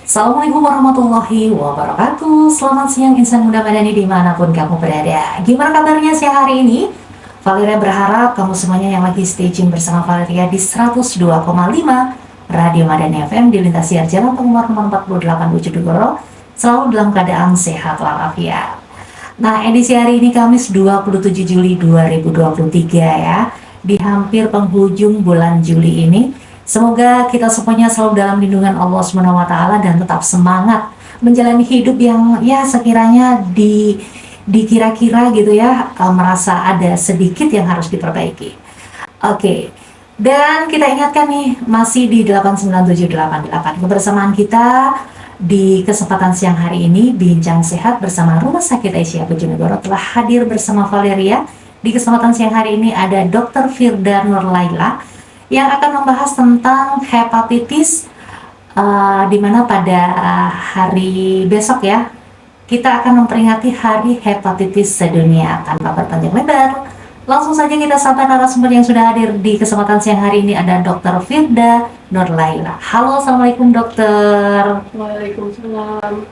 Assalamualaikum warahmatullahi wabarakatuh. Selamat siang insan muda madani dimanapun kamu berada. Gimana kabarnya siang hari ini? Valeria berharap kamu semuanya yang lagi stay tune bersama Valeria di 102,5 Radio Madani FM di lintas siar Jalan Pengumar nomor 48 Bojonegoro selalu dalam keadaan sehat walafiat. Nah, edisi hari ini Kamis 27 Juli 2023 ya. Di hampir penghujung bulan Juli ini, semoga kita semuanya selalu dalam lindungan Allah Subhanahu wa taala dan tetap semangat menjalani hidup yang ya sekiranya dikira-kira gitu ya, merasa ada sedikit yang harus diperbaiki. Oke. Dan kita ingatkan nih, masih di 89788 kebersamaan kita di kesempatan siang hari ini. Bincang Sehat bersama Rumah Sakit Aisyah Bojonegoro telah hadir bersama Valeria. Di kesempatan siang hari ini ada Dr. Firda Nurlaila yang akan membahas tentang hepatitis, di mana pada hari besok ya kita akan memperingati Hari Hepatitis Sedunia. Tanpa berpanjang lebar, langsung saja kita sapa narasumber yang sudah hadir di kesempatan siang hari ini. Ada Dr. Firda Nurlaila. Halo, assalamualaikum dokter. Waalaikumsalam.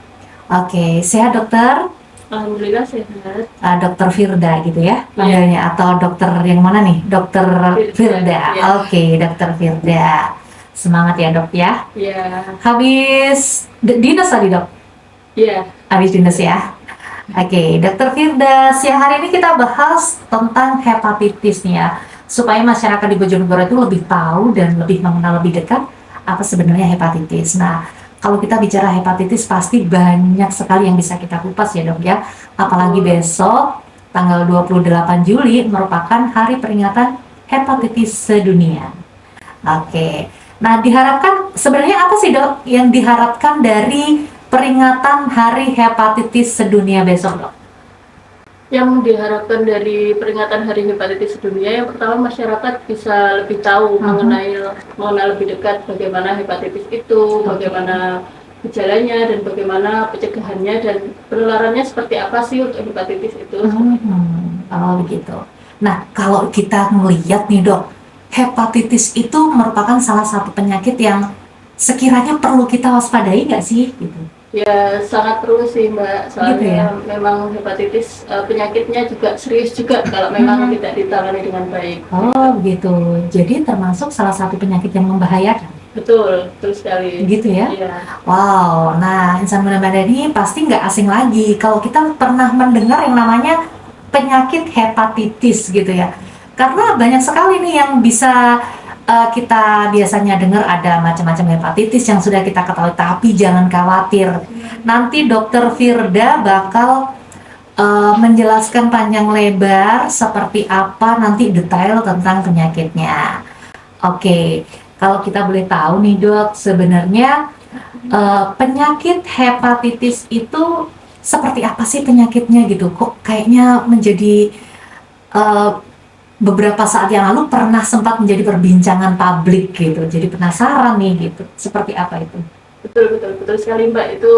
Oke, sehat dokter? Alhamdulillah sehat. Dokter Firda gitu ya panggilnya, atau dokter yang mana nih? Dokter Firda. Ya. Oke, dokter Firda. Semangat ya dok ya. Ya. Habis dinas tadi dok? Ya. Habis dinas ya. Oke, dokter Firda, siang hari ini kita bahas tentang hepatitis nih ya, supaya masyarakat di Bojonegoro itu lebih tahu dan lebih mengenal lebih dekat apa sebenarnya hepatitis. Nah, kalau kita bicara hepatitis pasti banyak sekali yang bisa kita kupas ya dok ya. Apalagi besok tanggal 28 Juli merupakan hari peringatan hepatitis sedunia. Oke. Nah, diharapkan sebenarnya apa sih dok yang diharapkan dari peringatan Hari Hepatitis Sedunia besok dok? Yang diharapkan dari peringatan Hari Hepatitis Sedunia, yang pertama masyarakat bisa lebih tahu mengenal lebih dekat bagaimana hepatitis itu, bagaimana gejalanya dan bagaimana pencegahannya dan penularannya seperti apa sih untuk hepatitis itu. Oh begitu. Nah, kalau kita melihat nih dok, hepatitis itu merupakan salah satu penyakit yang sekiranya perlu kita waspadai nggak sih gitu? Ya, sangat perlu sih Mbak, soalnya Gitu ya? memang hepatitis penyakitnya juga serius juga kalau memang tidak ditangani dengan baik. Oh begitu. Jadi termasuk salah satu penyakit yang membahayakan. Betul sekali. Gitu ya? Iya. Wow. Nah, insan muda madani pasti nggak asing lagi kalau kita pernah mendengar yang namanya penyakit hepatitis gitu ya. Karena banyak sekali nih yang bisa kita biasanya dengar, ada macam-macam hepatitis yang sudah kita ketahui, tapi jangan khawatir. Nanti dokter Firda bakal menjelaskan panjang lebar seperti apa nanti detail tentang penyakitnya. Oke, kalau kita boleh tahu nih dok, sebenarnya penyakit hepatitis itu seperti apa sih penyakitnya gitu? Kok kayaknya menjadi beberapa saat yang lalu pernah sempat menjadi perbincangan publik gitu. Jadi penasaran nih gitu, seperti apa itu? Betul sekali Mbak, itu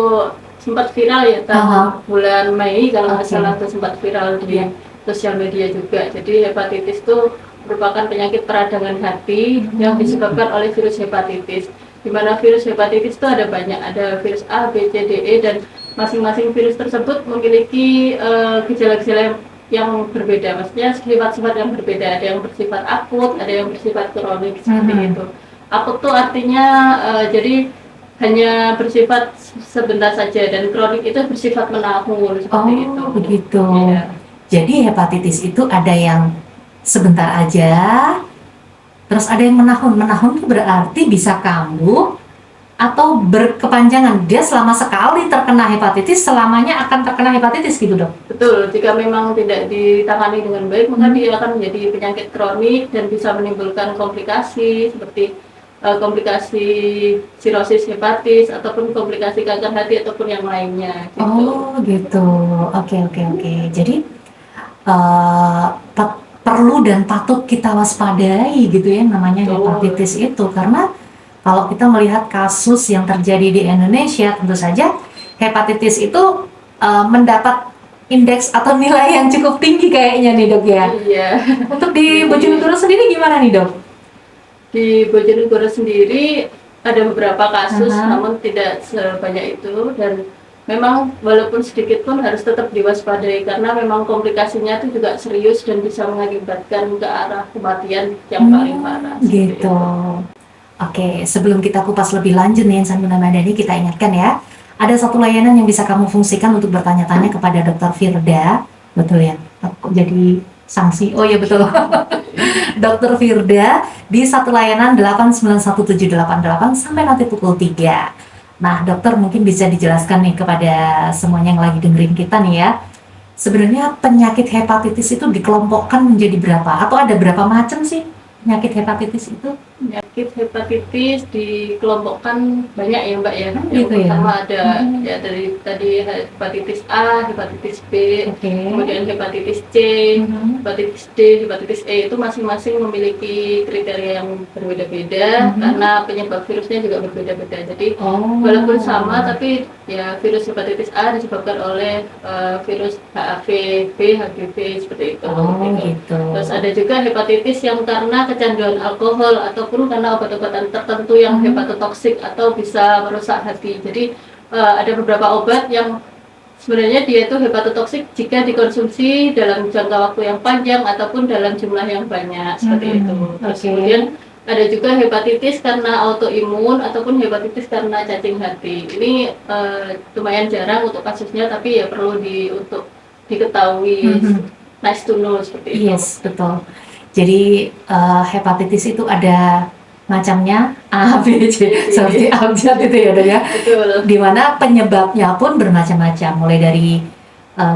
sempat viral ya tahun bulan Mei kalau nggak salah, itu sempat viral di sosial media juga. Jadi hepatitis itu merupakan penyakit peradangan hati yang disebabkan oleh virus hepatitis. Di mana virus hepatitis itu ada banyak, ada virus A, B, C, D, E, dan masing-masing virus tersebut memiliki gejala-gejala yang berbeda, maksudnya sifat-sifat yang berbeda. Ada yang bersifat akut, ada yang bersifat kronik seperti itu. Akut tuh artinya jadi hanya bersifat sebentar saja, dan kronik itu bersifat menahun seperti itu. Begitu. Ya. Jadi hepatitis itu ada yang sebentar aja, terus ada yang menahun. Menahun itu berarti bisa kambuh atau berkepanjangan. Dia selama sekali terkena hepatitis, selamanya akan terkena hepatitis gitu dok? Betul, jika memang tidak ditangani dengan baik, maka dia akan menjadi penyakit kronik dan bisa menimbulkan komplikasi seperti komplikasi sirosis hepatis ataupun komplikasi kanker hati ataupun yang lainnya gitu. Oh gitu. Oke. Jadi perlu dan patut kita waspadai gitu ya namanya hepatitis itu, karena kalau kita melihat kasus yang terjadi di Indonesia, tentu saja hepatitis itu mendapat indeks atau nilai yang cukup tinggi kayaknya nih dok ya. Iya. Untuk di Bojonegoro sendiri gimana nih dok? Di Bojonegoro sendiri ada beberapa kasus, Aha. namun tidak sebanyak itu, dan memang walaupun sedikit pun harus tetap diwaspadai karena memang komplikasinya itu juga serius dan bisa mengakibatkan ke arah kematian yang paling parah. Seperti Gitu. itu. Oke, sebelum kita kupas lebih lanjut nih Insan Bunda Madani, kita ingatkan ya, ada satu layanan yang bisa kamu fungsikan untuk bertanya-tanya kepada Dokter Firda, betul ya? Aku jadi sanksi. Oh iya betul. Dokter Firda di satu layanan 8917888 sampai nanti pukul 3. Nah, dokter mungkin bisa dijelaskan nih kepada semuanya yang lagi dengerin kita nih ya. Sebenarnya penyakit hepatitis itu dikelompokkan menjadi berapa? Atau ada berapa macam sih penyakit hepatitis itu? Penyakit hepatitis dikelompokkan banyak ya Mbak ya. Yang Gitu ya? pertama ada ya dari tadi hepatitis A, hepatitis B, Oke. kemudian hepatitis C, hepatitis D, hepatitis E, itu masing-masing memiliki kriteria yang berbeda-beda karena penyebab virusnya juga berbeda-beda. Jadi walaupun sama tapi ya virus hepatitis A disebabkan oleh virus HAV, B, HBV seperti itu. Gitu. Terus ada juga hepatitis yang karena kecanduan alkohol ataupun karena obat-obatan tertentu yang hepatotoksik atau bisa merusak hati. Jadi ada beberapa obat yang sebenarnya dia itu hepatotoksik jika dikonsumsi dalam jangka waktu yang panjang ataupun dalam jumlah yang banyak seperti itu. Terus kemudian ada juga hepatitis karena autoimun ataupun hepatitis karena cacing hati. Ini lumayan jarang untuk kasusnya, tapi ya perlu untuk diketahui. Nice to know seperti itu. Yes, betul. Jadi hepatitis itu ada macamnya A, B, C, seperti abjad itu ya dok ya. Betul. Dimana penyebabnya pun bermacam-macam, mulai dari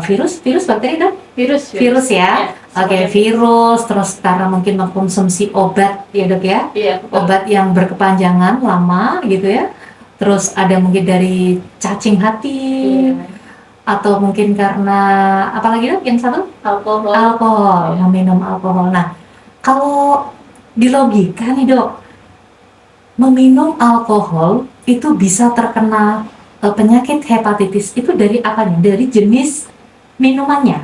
virus, bakteri dok? Virus ya. Oke, virus, terus karena mungkin mengkonsumsi obat ya dok ya. Iya, betul. Obat yang berkepanjangan lama gitu ya. Terus ada mungkin dari cacing hati. Atau mungkin karena apalagi dok yang satu? Alkohol, meminum alkohol. Nah, kalau di logika nih dok, meminum alkohol itu bisa terkena penyakit hepatitis itu dari apa nih? Dari jenis minumannya?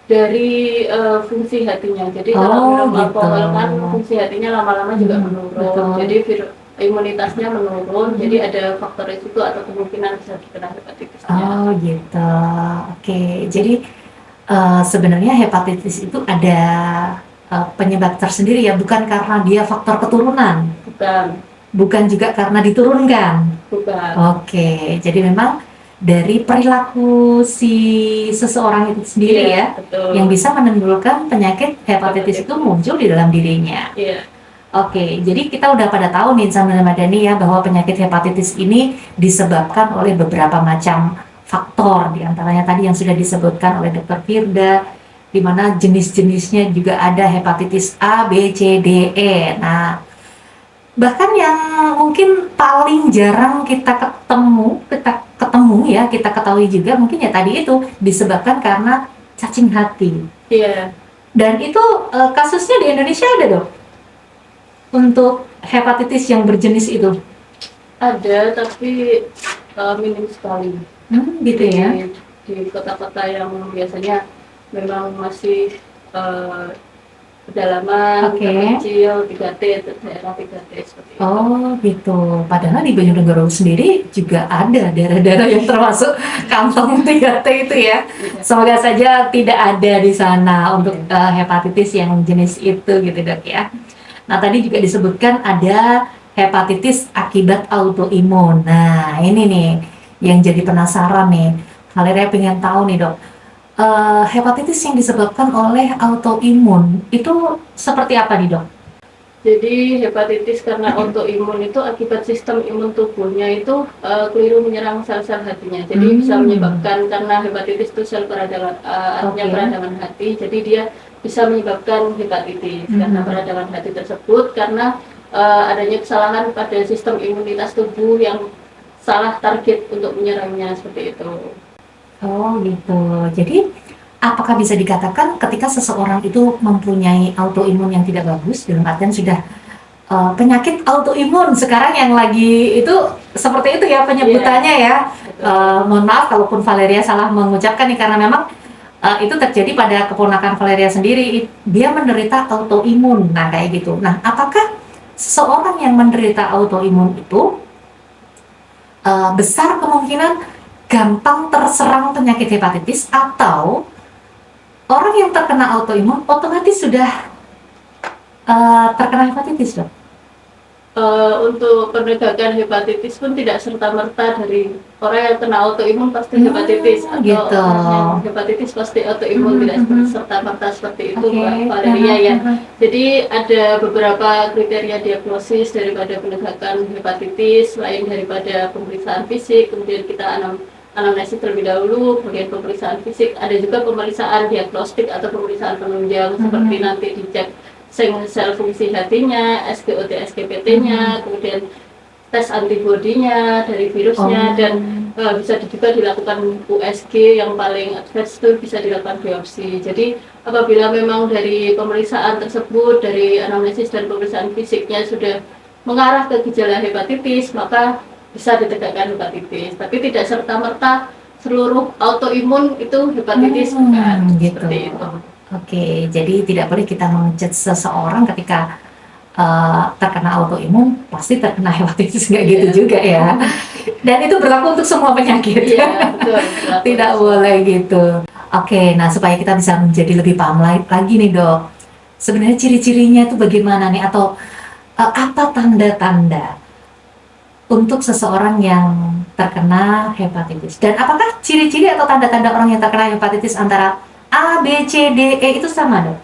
Dari fungsi hatinya. Jadi kalau minum alkohol kan fungsi hatinya lama-lama juga menurun. Jadi imunitasnya menurun, jadi ada faktor risiko atau kemungkinan bisa terkena hepatitisnya. Gitu. Oke, jadi sebenarnya hepatitis itu ada penyebab tersendiri ya, bukan karena dia faktor keturunan. Bukan juga karena diturunkan. Bukan. Oke, jadi memang dari perilaku si seseorang itu sendiri ya, betul. yang bisa menimbulkan penyakit hepatitis itu muncul di dalam dirinya. Oke, jadi kita udah pada tahu nih Insan Bunda Madani ya, bahwa penyakit hepatitis ini disebabkan oleh beberapa macam faktor, diantaranya tadi yang sudah disebutkan oleh Dr. Firda, di mana jenis-jenisnya juga ada hepatitis A, B, C, D, E. Nah, bahkan yang mungkin paling jarang kita ketemu ya, kita ketahui juga mungkin ya tadi itu disebabkan karena cacing hati. Dan itu kasusnya di Indonesia ada dok? Untuk hepatitis yang berjenis itu? Ada, tapi minim sekali. Gitu ya? Di kota-kota yang biasanya memang masih pedalaman, kecil, 3T, daerah 3T seperti itu. Gitu. Padahal di Bojonegoro sendiri juga ada daerah-daerah yang termasuk kantong 3T itu ya. Semoga saja tidak ada di sana untuk hepatitis yang jenis itu gitu dok ya. Nah, tadi juga disebutkan ada hepatitis akibat autoimun. Nah, ini nih yang jadi penasaran nih. Valeria pengen tahu nih dok, hepatitis yang disebabkan oleh autoimun itu seperti apa nih dok? Jadi hepatitis karena autoimun itu akibat sistem imun tubuhnya itu keliru menyerang sel-sel hatinya. Jadi bisa menyebabkan, karena hepatitis itu sel peradangan, artinya peradangan hati. Jadi dia bisa menyebabkan hepatitis karena peradangan hati tersebut, karena adanya kesalahan pada sistem imunitas tubuh yang salah target untuk menyerangnya seperti itu. Gitu. Jadi apakah bisa dikatakan ketika seseorang itu mempunyai autoimun yang tidak bagus, dalam artian sudah penyakit autoimun sekarang yang lagi itu seperti itu ya penyebutannya ya. Mohon maaf kalaupun Valeria salah mengucapkan nih, karena memang itu terjadi pada keponakan Valeria sendiri, dia menderita autoimun. Nah kayak gitu. Nah apakah seseorang yang menderita autoimun itu besar kemungkinan gampang terserang penyakit hepatitis, atau orang yang terkena autoimun otomatis sudah terkena hepatitis, Dok? Untuk penegakan hepatitis pun tidak serta-merta dari orang yang kena autoimun pasti hepatitis, atau gitu. orang yang hepatitis pasti autoimun, tidak serta-merta seperti itu, Mbak Oke. Valeria ya. Jadi ada beberapa kriteria diagnosis daripada penegakan hepatitis selain daripada pemeriksaan fisik, kemudian kita anamnesis terlebih dahulu, kemudian pemeriksaan fisik, ada juga pemeriksaan diagnostik atau pemeriksaan penunjang seperti nanti dicek sel fungsi hatinya, SGOT, SGPT-nya, kemudian tes antibodinya dari virusnya, dan bisa juga dilakukan USG, yang paling advance itu bisa dilakukan biopsi. Jadi apabila memang dari pemeriksaan tersebut, dari anamnesis dan pemeriksaan fisiknya sudah mengarah ke gejala hepatitis, maka bisa ditegakkan hepatitis. Tapi tidak serta-merta seluruh autoimun itu hepatitis, bukan Gitu. seperti itu. Oke, jadi tidak boleh kita menjudge seseorang ketika terkena autoimun pasti terkena hepatitis, nggak gitu juga ya. Dan itu berlaku untuk semua penyakit. Iya, betul. Tidak boleh gitu. Oke, nah supaya kita bisa menjadi lebih paham lagi nih, Dok. Sebenarnya ciri-cirinya itu bagaimana nih, atau apa tanda-tanda untuk seseorang yang terkena hepatitis? Dan apakah ciri-ciri atau tanda-tanda orang yang terkena hepatitis antara A, B, C, D, E itu sama, Dok?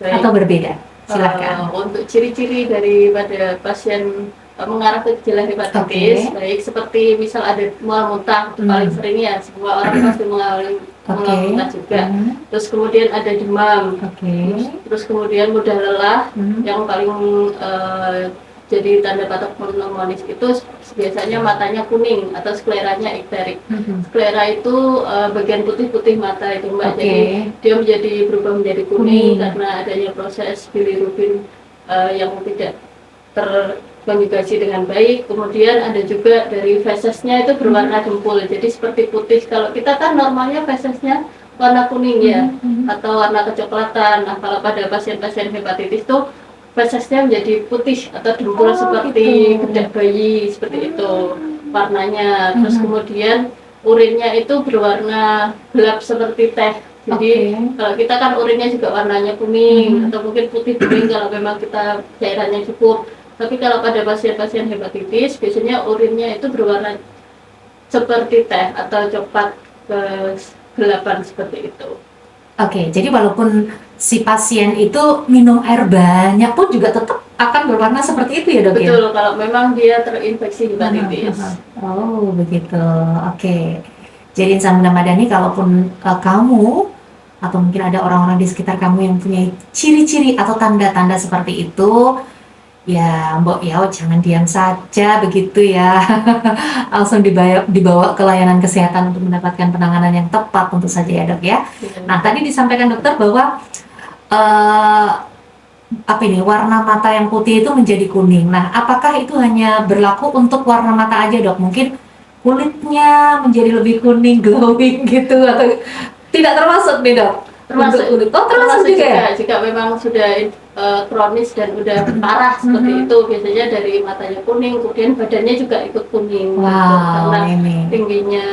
Baik. Atau berbeda? Silakan. Untuk ciri-ciri daripada pasien mengarah ke gejala hepatitis, baik seperti misal ada mual muntah, itu paling sering ya, semua orang pasti mengalami mual muntah juga. Terus kemudian ada demam, terus kemudian mudah lelah, yang paling jadi tanda patok pneumonis itu biasanya matanya kuning atau skleranya ikterik. Sklera itu bagian putih-putih mata itu, Mbak. Jadi dia berubah menjadi kuning karena adanya proses bilirubin yang tidak terkonjugasi dengan baik. Kemudian ada juga dari fesesnya itu berwarna dempul, jadi seperti putih. Kalau kita kan normalnya fesesnya warna kuning ya, atau warna kecoklatan. Nah, kalau pada pasien-pasien hepatitis itu fesesnya menjadi putih atau dempul seperti bedak bayi, seperti itu warnanya. Terus kemudian urinnya itu berwarna gelap seperti teh. Jadi kalau kita kan urinnya juga warnanya kuning atau mungkin putih kuning kalau memang kita cairannya cukup. Tapi kalau pada pasien-pasien hepatitis biasanya urinnya itu berwarna seperti teh atau coklat kegelapan seperti itu. Oke, jadi walaupun si pasien itu minum air banyak pun juga tetap akan berwarna seperti itu ya, Dok? Betul, kalau memang dia terinfeksi hepatitis. Oh, begitu. Oke. Jadi insan muda madani, kalaupun kamu atau mungkin ada orang-orang di sekitar kamu yang punya ciri-ciri atau tanda-tanda seperti itu, ya Mbok Yao jangan diam saja begitu ya. Langsung dibawa ke layanan kesehatan untuk mendapatkan penanganan yang tepat tentu saja ya, Dok ya. Nah, tadi disampaikan dokter bahwa warna mata yang putih itu menjadi kuning. Nah, apakah itu hanya berlaku untuk warna mata aja, Dok? Mungkin kulitnya menjadi lebih kuning, glowing gitu, atau tidak termasuk nih, Dok? Termasuk termasuk juga ya? Jika memang sudah kronis dan udah parah seperti itu, biasanya dari matanya kuning, kemudian badannya juga ikut kuning. Karena tingginya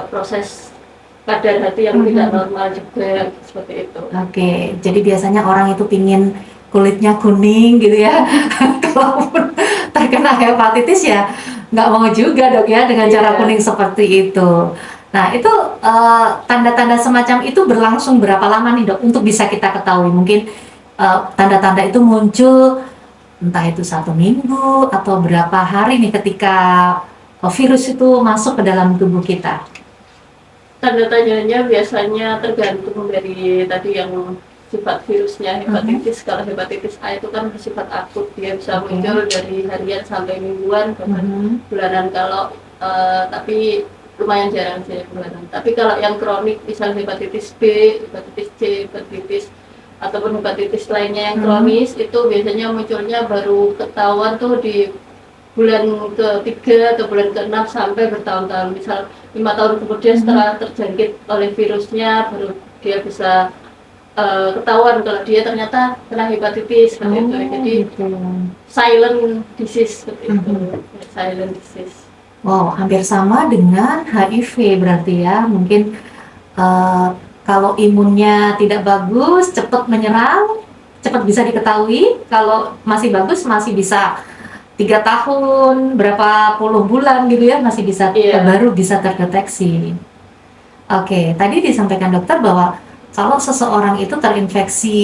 proses kadar hati yang tidak normal juga, seperti itu. Oke, jadi biasanya orang itu pingin kulitnya kuning gitu ya. Kalaupun terkena hepatitis ya nggak mau juga, Dok ya, dengan cara kuning seperti itu. Nah, itu tanda-tanda semacam itu berlangsung berapa lama nih, Dok, untuk bisa kita ketahui? Mungkin tanda-tanda itu muncul entah itu 1 minggu atau berapa hari nih ketika virus itu masuk ke dalam tubuh kita. Tanda-tandanya biasanya tergantung dari tadi yang sifat virusnya. Hepatitis, kalau hepatitis A itu kan bersifat akut, dia bisa muncul dari harian sampai mingguan, bahkan bulanan. Kalau tapi lumayan jarang sih bulanan. Tapi kalau yang kronik, misalnya hepatitis B, hepatitis C, hepatitis ataupun hepatitis lainnya yang kronis, itu biasanya munculnya baru ketahuan tuh di bulan ke-3 atau bulan ke-6 sampai bertahun-tahun. Misal 5 tahun kemudian setelah terjangkit oleh virusnya, baru dia bisa ketahuan kalau dia ternyata kena hepatitis seperti itu. Jadi gitu. silent disease seperti itu. Mhm. Silent disease. Wow, hampir sama dengan HIV berarti ya. Mungkin kalau imunnya tidak bagus, cepat menyerang, cepat bisa diketahui. Kalau masih bagus, masih bisa 3 tahun, berapa puluh bulan gitu ya, masih bisa baru bisa terdeteksi. Oke, tadi disampaikan dokter bahwa kalau seseorang itu terinfeksi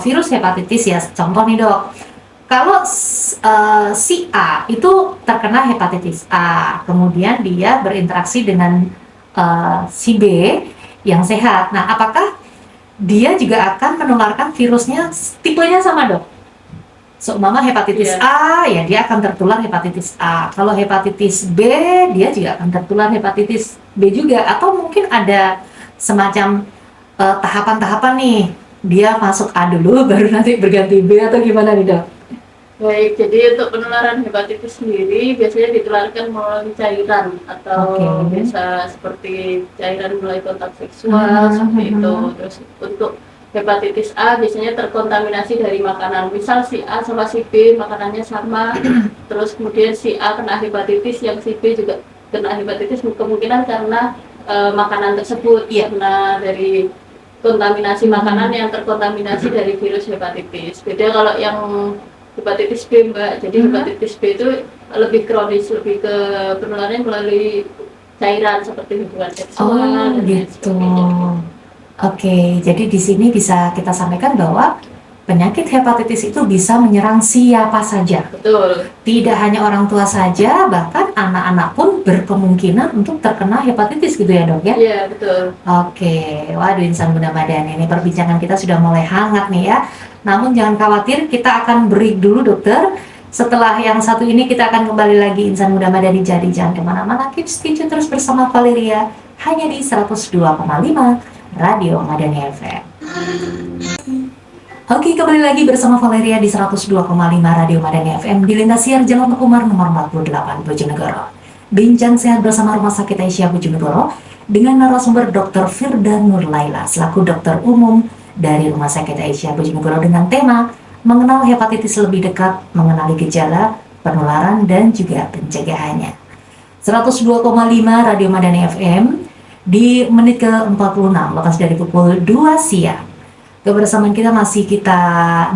virus hepatitis ya, contoh nih dok, kalau si A itu terkena hepatitis A, kemudian dia berinteraksi dengan si B yang sehat. Nah, apakah dia juga akan menularkan virusnya tipenya sama dok? Seumpama hepatitis A, ya dia akan tertular hepatitis A. Kalau hepatitis B, dia juga akan tertular hepatitis B juga. Atau mungkin ada semacam tahapan-tahapan nih. Dia masuk A dulu, baru nanti berganti B atau gimana nih dok? Baik, jadi untuk penularan hepatitis sendiri biasanya ditularkan melalui cairan atau bisa seperti cairan melalui kontak seksual seperti itu. Terus untuk hepatitis A biasanya terkontaminasi dari makanan. Misal si A sama si B makanannya sama, terus kemudian si A kena hepatitis, yang si B juga kena hepatitis, kemungkinan karena makanan tersebut karena dari kontaminasi makanan yang terkontaminasi dari virus hepatitis. Beda kalau yang hepatitis B mbak, jadi hepatitis B itu lebih kronis, lebih ke penularannya melalui cairan seperti hubungan seksual dan gitu. Oke, jadi di sini bisa kita sampaikan bahwa penyakit hepatitis itu bisa menyerang siapa saja. Betul. Tidak hanya orang tua saja, bahkan anak-anak pun berkemungkinan untuk terkena hepatitis gitu ya dok ya? Iya, betul. Oke, waduh insan muda madani, ini perbincangan kita sudah mulai hangat nih ya. Namun jangan khawatir, kita akan break dulu dokter. Setelah yang satu ini kita akan kembali lagi insan muda madani, jadi jangan kemana-mana, keep stay tune terus bersama Valeria, hanya di 102,5 Radio Madani FM. Oke, kembali lagi bersama Valeria di 102,5 Radio Madani FM di lintas siar Jalan Teguh Umar nomor 48 Bojonegoro. Bincang sehat bersama Rumah Sakit Aisyah Bojonegoro dengan narasumber Dr. Firda Nurlaila selaku dokter umum dari Rumah Sakit Aisyah Bojonegoro dengan tema mengenal hepatitis lebih dekat, mengenali gejala, penularan dan juga pencegahannya. 102,5 Radio Madani FM di menit ke-46 lepas dari pukul 2 siang. Kebersamaan kita masih kita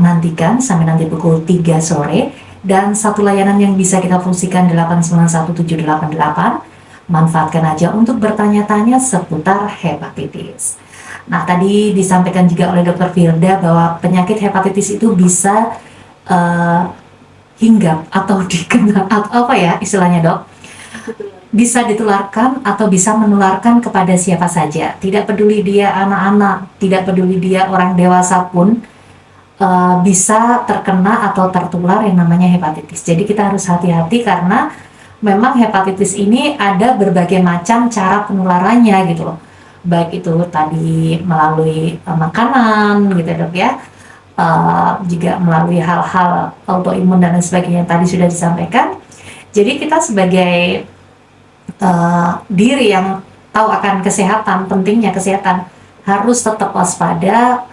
nantikan sampai nanti pukul 3 sore dan satu layanan yang bisa kita fungsikan 891788. Manfaatkan aja untuk bertanya-tanya seputar hepatitis. Nah, tadi disampaikan juga oleh Dr. Firda bahwa penyakit hepatitis itu bisa hinggap atau dikenal atau apa ya istilahnya dok? Bisa ditularkan atau bisa menularkan kepada siapa saja. Tidak peduli dia anak-anak, tidak peduli dia orang dewasa pun bisa terkena atau tertular yang namanya hepatitis. Jadi kita harus hati-hati karena memang hepatitis ini ada berbagai macam cara penularannya gitu loh. Baik itu tadi melalui makanan gitu dok ya, juga melalui hal-hal autoimun dan lain sebagainya yang tadi sudah disampaikan. Jadi kita sebagai diri yang tahu akan kesehatan, pentingnya kesehatan, harus tetap waspada,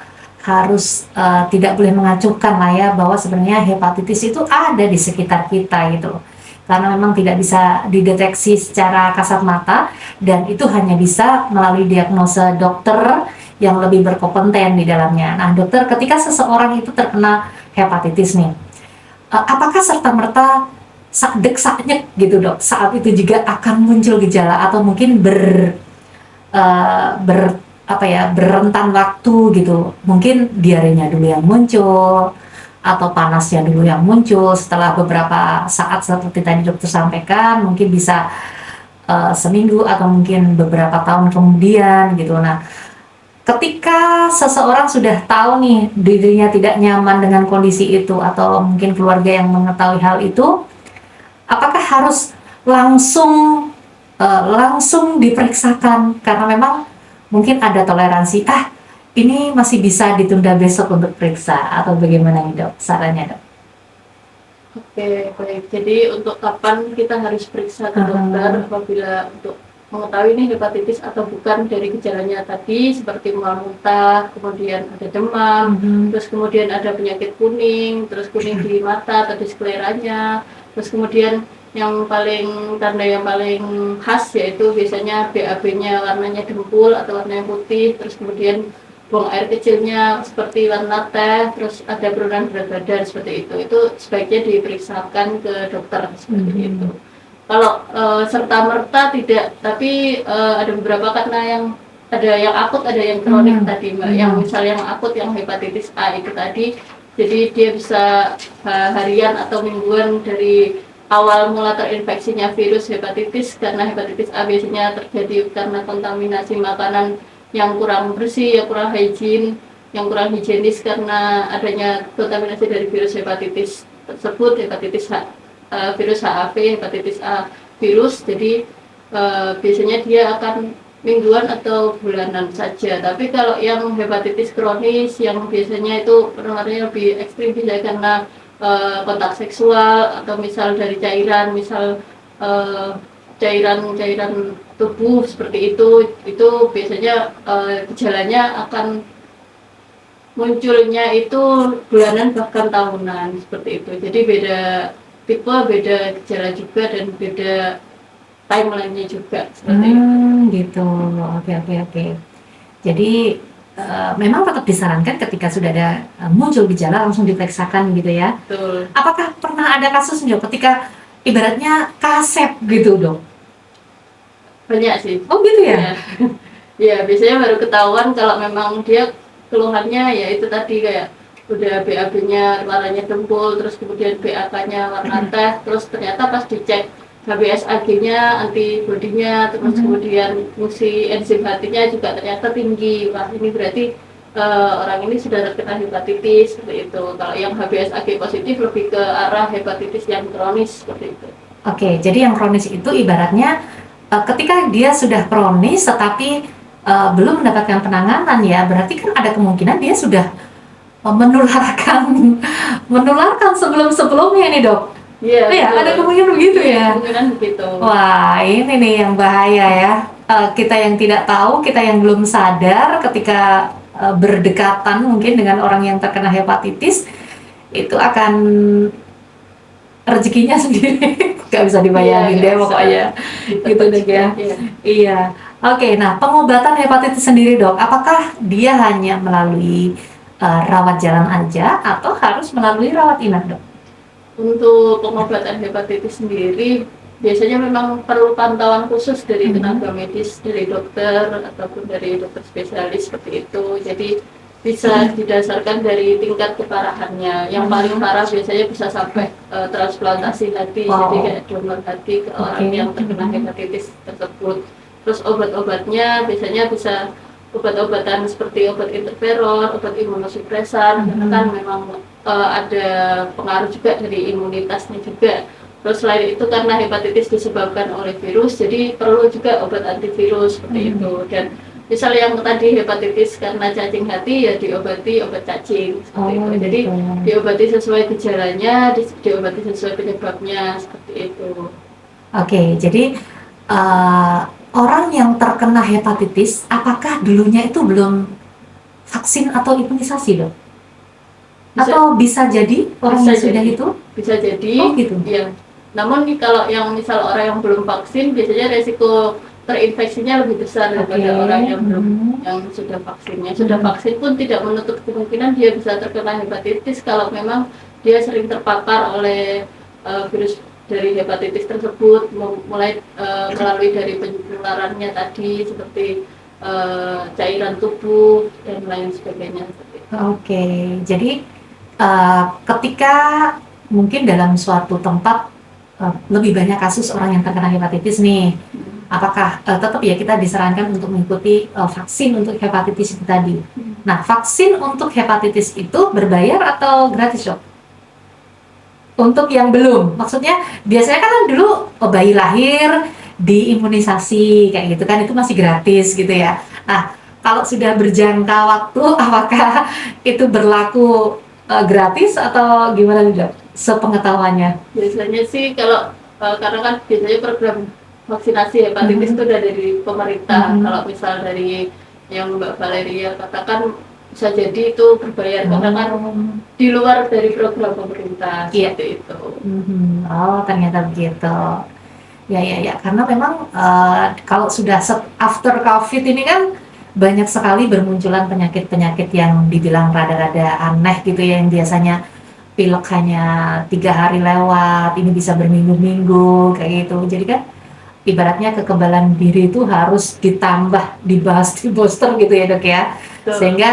harus tidak boleh mengacuhkan lah ya bahwa sebenarnya hepatitis itu ada di sekitar kita gitu loh. Karena memang tidak bisa dideteksi secara kasat mata dan itu hanya bisa melalui diagnosa dokter yang lebih berkompeten di dalamnya. Nah dokter, ketika seseorang itu terkena hepatitis nih, apakah serta-merta sakdek-saknyek gitu dok, saat itu juga akan muncul gejala atau mungkin berrentan waktu gitu, mungkin diarenya dulu yang muncul atau panasnya dulu yang muncul setelah beberapa saat seperti tadi dokter sampaikan, mungkin bisa seminggu atau mungkin beberapa tahun kemudian gitu. Nah ketika seseorang sudah tahu nih dirinya tidak nyaman dengan kondisi itu atau mungkin keluarga yang mengetahui hal itu, apakah harus langsung diperiksakan karena memang mungkin ada toleransi, ini masih bisa ditunda besok untuk periksa atau bagaimana nih dok, sarannya dok? Oke, baik. Jadi untuk kapan kita harus periksa ke dokter apabila untuk mengetahui ini hepatitis atau bukan dari gejalanya tadi seperti mual muntah, kemudian ada demam, terus kemudian ada penyakit kuning, terus kuning di mata atau di skleranya, terus kemudian yang paling tanda yang paling khas yaitu biasanya BAB-nya warnanya dempul atau warnanya putih, terus kemudian buang air kecilnya seperti warna teh, terus ada penurunan berat badan seperti itu. Itu sebaiknya diperiksakan ke dokter seperti itu. Kalau serta merta tidak, tapi ada beberapa karena yang ada yang akut, ada yang kronik tadi Mbak. Yang misal yang akut yang hepatitis A itu tadi, jadi dia bisa harian atau mingguan dari awal mula terinfeksinya virus hepatitis, karena hepatitis A biasanya terjadi karena kontaminasi makanan yang kurang bersih, yang kurang hygiene, yang kurang higienis karena adanya kontaminasi dari virus hepatitis tersebut, hepatitis H, virus HAV, hepatitis A virus. Jadi biasanya dia akan mingguan atau bulanan saja. Tapi kalau yang hepatitis kronis yang biasanya itu penularannya lebih ekstrim, bisa karena kontak seksual atau misal dari cairan, misal cairan tubuh seperti itu biasanya gejalanya akan munculnya itu bulanan bahkan tahunan seperti itu. Jadi beda tipe, beda gejala juga, dan beda timelinenya juga seperti itu. Gitu. Oke. Jadi memang tetap disarankan ketika sudah ada muncul gejala langsung diperiksakan gitu ya. Betul. Apakah pernah ada kasus Dok ketika ibaratnya kasep gitu Dok? Banyak sih. Oh gitu ya? Ya, biasanya baru ketahuan kalau memang dia keluhannya ya itu tadi kayak udah BAB-nya warnanya dempul, terus kemudian BAK-nya warna teh, terus ternyata pas dicek HBsAg-nya, antibodinya, terus kemudian fungsi enzim hatinya juga ternyata tinggi. Wah, ini berarti orang ini sudah terkena hepatitis seperti itu. Kalau yang HBsAg positif lebih ke arah hepatitis yang kronis seperti itu. Oke, jadi yang kronis itu ibaratnya ketika dia sudah kronis tetapi belum mendapatkan penanganan ya, berarti kan ada kemungkinan dia sudah menularkan sebelum-sebelumnya nih Dok. Iya, Ya, ada kemungkinan begitu ya. Kemungkinan begitu. Wah, ini nih yang bahaya ya. Kita yang tidak tahu, kita yang belum sadar ketika berdekatan mungkin dengan orang yang terkena hepatitis, itu akan rezekinya sendiri. Gak bisa dibayangin deh pokoknya. Gitu deh ya. Iya. Oke, nah pengobatan hepatitis sendiri Dok, apakah dia hanya melalui rawat jalan aja atau harus melalui rawat inap Dok? Untuk pengobatan hepatitis sendiri biasanya memang perlu pantauan khusus dari tenaga medis, dari dokter ataupun dari dokter spesialis seperti itu. Jadi bisa didasarkan dari tingkat keparahannya. Yang paling parah biasanya bisa sampai transplantasi hati, jadi kayak donor hati ke orang yang terkena hepatitis tersebut. Terus obat-obatnya biasanya bisa obat-obatan seperti obat interferon, obat imunosupresan, karena kan memang ada pengaruh juga dari imunitasnya juga. Terus selain itu karena hepatitis disebabkan oleh virus, jadi perlu juga obat antivirus seperti itu. Dan misalnya yang tadi hepatitis karena cacing hati, ya diobati obat cacing seperti itu. Jadi diobati sesuai gejalanya, diobati sesuai penyebabnya seperti itu. Oke, jadi orang yang terkena hepatitis, apakah dulunya itu belum vaksin atau imunisasi Dok? Atau bisa jadi orang yang sudah itu? Bisa jadi. Oh gitu? Iya. Namun kalau yang misal orang yang belum vaksin, biasanya resiko terinfeksinya lebih besar daripada orang yang belum, yang sudah vaksinnya. Sudah vaksin pun tidak menutup kemungkinan dia bisa terkena hepatitis kalau memang dia sering terpapar oleh virus dari hepatitis tersebut, mulai melalui dari penularannya tadi seperti cairan tubuh dan lain sebagainya. Oke, jadi ketika mungkin dalam suatu tempat lebih banyak kasus orang yang terkena hepatitis nih, apakah tetap ya kita disarankan untuk mengikuti vaksin untuk hepatitis itu tadi? Nah, vaksin untuk hepatitis itu berbayar atau gratis Dok? Untuk yang belum, maksudnya biasanya kan dulu bayi lahir diimunisasi kayak gitu kan, itu masih gratis gitu ya. Nah, kalau sudah berjangka waktu, apakah itu berlaku gratis atau gimana Dok? Sepengetahuannya? Biasanya sih kalau karena kan biasanya program vaksinasi hepatitis itu udah dari pemerintah. Mhm. Kalau misal dari yang Mbak Valeria katakan bisa jadi itu berbayar karena kan di luar dari program pemerintah Iya. seperti itu. Oh, ternyata begitu. Ya, ya, ya. Karena memang kalau sudah after COVID ini kan banyak sekali bermunculan penyakit-penyakit yang dibilang rada-rada aneh gitu ya, yang biasanya pilek hanya 3 hari lewat, ini bisa berminggu-minggu kayak gitu. Jadi kan ibaratnya kekebalan diri itu harus ditambah, dibahas, di booster gitu ya dok ya. Betul. Sehingga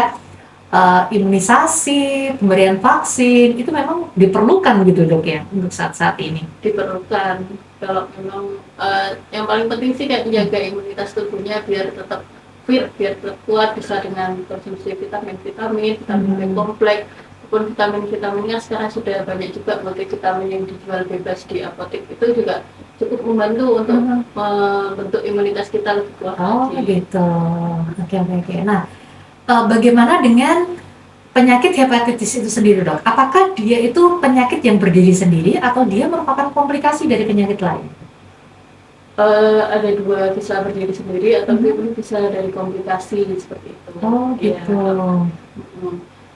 imunisasi, pemberian vaksin itu memang diperlukan gitu dok ya untuk saat-saat ini. Diperlukan. Kalau memang yang paling penting sih kayak menjaga imunitas tubuhnya biar tetap fit, biar tetap kuat, bisa dengan konsumsi vitamin B kompleks, ataupun vitaminnya sekarang sudah banyak juga multivitamin yang dijual bebas di apotek, itu juga cukup membantu untuk membentuk imunitas kita lebih kuat. Oh gitu. Oke, oke, oke. Nah, bagaimana dengan penyakit hepatitis itu sendiri dok? Apakah dia itu penyakit yang berdiri sendiri atau dia merupakan komplikasi dari penyakit lain? Ada dua, bisa berdiri sendiri atau bisa dari komplikasi seperti itu. Oh gitu. Ya.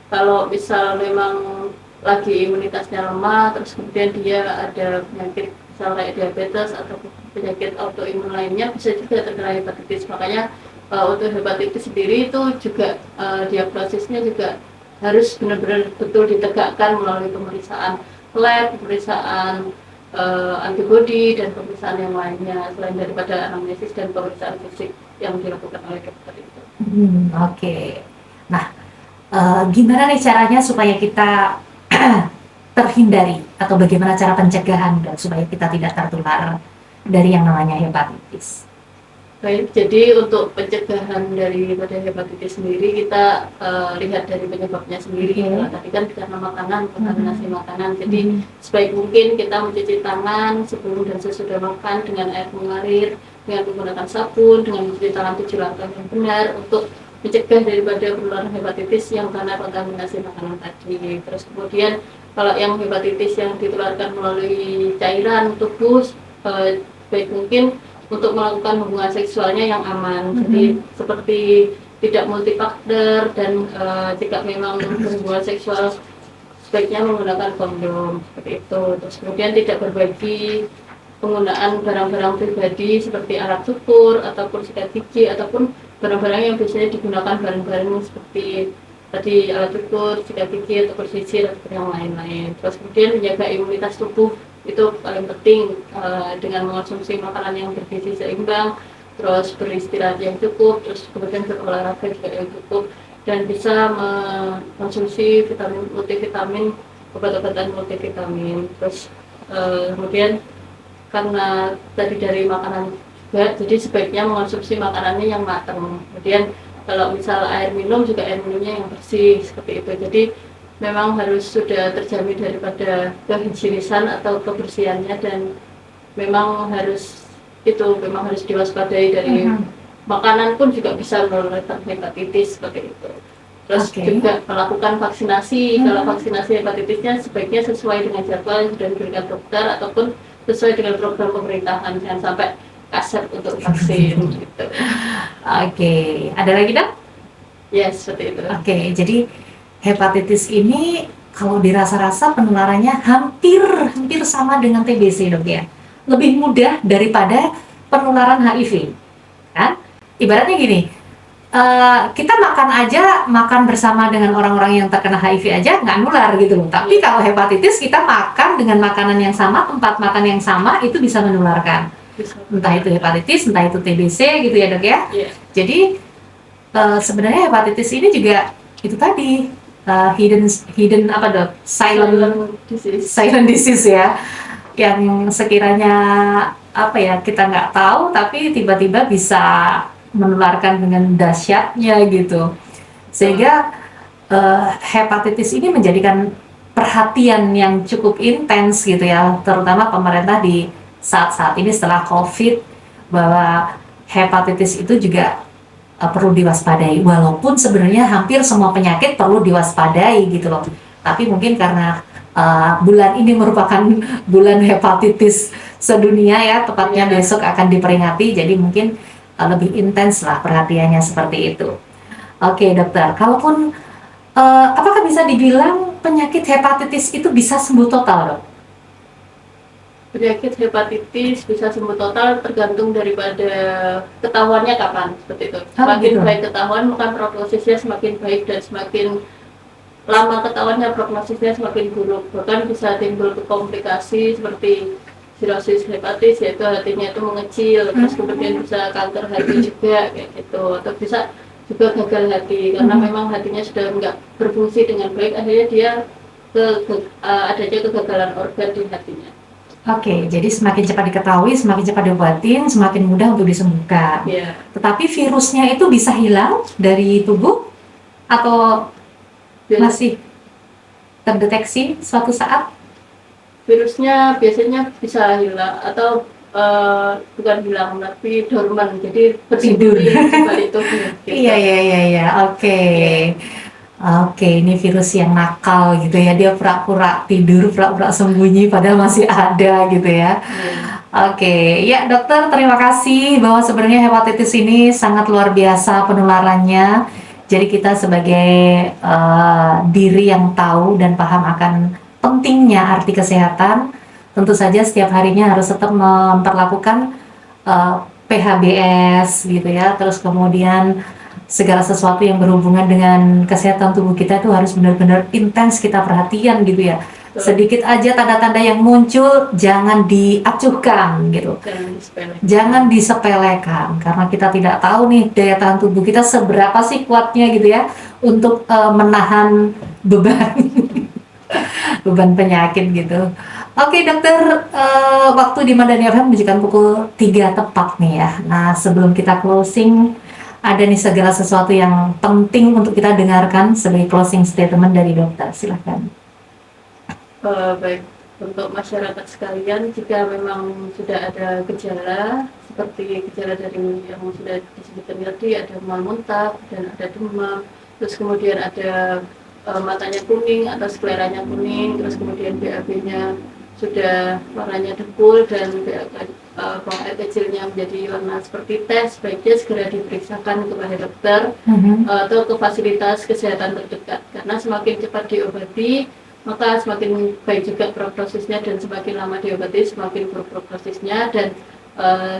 Kalau misal memang lagi imunitasnya lemah, terus kemudian dia ada penyakit misal kayak diabetes atau penyakit autoimun lainnya, bisa juga terkena hepatitis. Makanya untuk hepatitis sendiri itu juga diagnosisnya juga harus benar-benar betul ditegakkan melalui pemeriksaan lab, pemeriksaan antibodi dan pemeriksaan yang lainnya selain daripada anamnesis dan pemeriksaan fisik yang dilakukan oleh dokter itu. Oke. Nah, gimana nih caranya supaya kita terhindari atau bagaimana cara pencegahan dok supaya kita tidak tertular dari yang namanya hepatitis? Baik, jadi untuk pencegahan daripada hepatitis sendiri kita lihat dari penyebabnya sendiri. Kalau tadi kan karena makanan, kontaminasi makanan. Jadi sebaik mungkin kita mencuci tangan sebelum dan sesudah makan dengan air mengalir, dengan menggunakan sabun, dengan mencuci tangan 7 langkah yang benar untuk mencegah daripada penularan hepatitis yang karena kontaminasi makanan tadi. Terus kemudian kalau yang hepatitis yang ditularkan melalui cairan tubuh, baik mungkin untuk melakukan hubungan seksualnya yang aman. Jadi seperti tidak multifaktor dan jika memang berhubungan seksual sebaiknya menggunakan kondom seperti itu. Terus kemudian tidak berbagi penggunaan barang-barang pribadi seperti alat cukur ataupun sikat gigi ataupun barang-barang yang biasanya digunakan bareng-bareng seperti tadi alat cukur, sikat gigi ataupun sisir atau yang lain-lain. Terus kemudian menjaga imunitas tubuh itu paling penting dengan mengonsumsi makanan yang bergizi seimbang, terus beristirahat yang cukup, terus kemudian berolahraga juga yang cukup, dan bisa mengonsumsi multivitamin, obat-obatan multivitamin. Terus kemudian karena tadi dari makanan juga, jadi sebaiknya mengonsumsi makanannya yang matang. Kemudian kalau misal air minum juga air minumnya yang bersih seperti itu. Jadi memang harus sudah terjamin daripada kehigienisan atau kebersihannya, dan memang harus diwaspadai dari makanan pun juga bisa menularkan hepatitis seperti itu. Terus juga melakukan vaksinasi. Kalau vaksinasi hepatitisnya sebaiknya sesuai dengan jadwal yang sudah diberikan dokter ataupun sesuai dengan program pemerintahan, jangan sampai kasar untuk vaksin gitu. Oke, ada lagi dok? Yes, seperti itu. Oke, jadi hepatitis ini kalau dirasa-rasa penularannya hampir sama dengan TBC dok ya. Lebih mudah daripada penularan HIV, kan? Ibaratnya gini, kita makan bersama dengan orang-orang yang terkena HIV aja nggak nular gitu loh. Tapi kalau hepatitis kita makan dengan makanan yang sama, tempat makan yang sama, itu bisa menularkan. Entah itu hepatitis, entah itu TBC gitu ya dok ya. Jadi sebenarnya hepatitis ini juga itu tadi hidden apa dok, silent disease ya, yang sekiranya apa ya kita nggak tahu tapi tiba-tiba bisa menularkan dengan dahsyatnya gitu, sehingga hepatitis ini menjadikan perhatian yang cukup intens gitu ya, terutama pemerintah di saat-saat ini setelah COVID, bahwa hepatitis itu juga perlu diwaspadai, walaupun sebenarnya hampir semua penyakit perlu diwaspadai gitu loh. Tapi mungkin karena bulan ini merupakan bulan hepatitis sedunia ya, tepatnya Iya. besok akan diperingati, jadi mungkin lebih intens lah perhatiannya seperti itu. Oke dokter, kalaupun apakah bisa dibilang penyakit hepatitis itu bisa sembuh total dok? Penyakit hepatitis bisa sembuh total tergantung daripada ketahuannya kapan, seperti itu. Semakin gitu. baik ketahuan, maka prognosisnya semakin baik, dan semakin lama ketahuannya prognosisnya semakin buruk. Bahkan bisa timbul ke komplikasi seperti sirosis hepatis, yaitu hatinya itu mengecil, terus kemudian bisa kanker hati juga kayak gitu, atau bisa juga gagal hati karena memang hatinya sudah nggak berfungsi dengan baik, akhirnya dia adanya kegagalan organ di hatinya. Oke, jadi semakin cepat diketahui, semakin cepat diobatin, semakin mudah untuk disembuhkan. Ya, Tetapi virusnya itu bisa hilang dari tubuh atau masih terdeteksi suatu saat? virusnya biasanya bisa hilang atau bukan hilang tapi dorman, jadi Tidur. bersembunyi di balik tubuh gitu. Iya. Oke. Oke, ini virus yang nakal gitu ya. Dia pura-pura tidur, pura-pura sembunyi padahal masih ada gitu ya. Oke, ya dokter, terima kasih bahwa sebenarnya hepatitis ini sangat luar biasa penularannya. Jadi kita sebagai diri yang tahu dan paham akan pentingnya arti kesehatan, tentu saja setiap harinya harus tetap memperlakukan PHBS gitu ya. Terus kemudian segala sesuatu yang berhubungan dengan kesehatan tubuh kita itu harus benar-benar intens kita perhatian gitu ya. Sedikit aja tanda-tanda yang muncul jangan diacuhkan gitu. Jangan disepelekan karena kita tidak tahu nih daya tahan tubuh kita seberapa sih kuatnya gitu ya untuk menahan beban beban penyakit gitu. Oke dokter, waktu di Madani FM menunjukkan pukul 3 tepat nih ya. Nah sebelum kita closing, ada nih segala sesuatu yang penting untuk kita dengarkan sebagai closing statement dari dokter, silahkan. Baik, untuk masyarakat sekalian, jika memang sudah ada gejala seperti gejala dari yang sudah disebutkan tadi, ada mual muntah dan ada demam, terus kemudian ada matanya kuning atau skleranya kuning, terus kemudian BAB-nya sudah warnanya debul dan buang air kecilnya menjadi warna seperti teh, sebaiknya segera diperiksakan kepada dokter atau ke fasilitas kesehatan terdekat, karena semakin cepat diobati maka semakin baik juga prognosisnya, dan semakin lama diobati semakin buruk prognosisnya, dan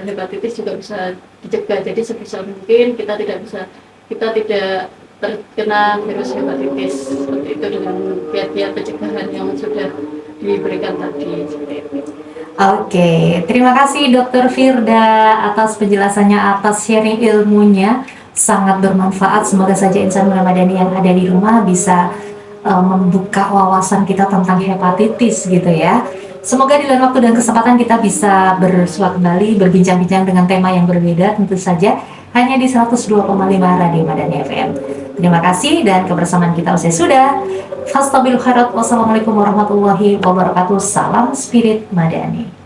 hepatitis juga bisa dicegah. Jadi sebisa mungkin kita tidak terkena virus hepatitis seperti itu dengan kiat-kiat pencegahan yang sudah diberikan tadi seperti itu. Oke, terima kasih Dokter Firda atas penjelasannya, atas sharing ilmunya, sangat bermanfaat. Semoga saja insan Ramadhani yang ada di rumah bisa membuka wawasan kita tentang hepatitis gitu ya. Semoga di lain waktu dan kesempatan kita bisa bersua kembali, berbincang-bincang dengan tema yang berbeda, tentu saja hanya di 102,5 Radio Madani FM. Terima kasih dan kebersamaan kita usai sudah. Fastabil khairat. Wassalamualaikum warahmatullahi wabarakatuh. Salam Spirit Madani.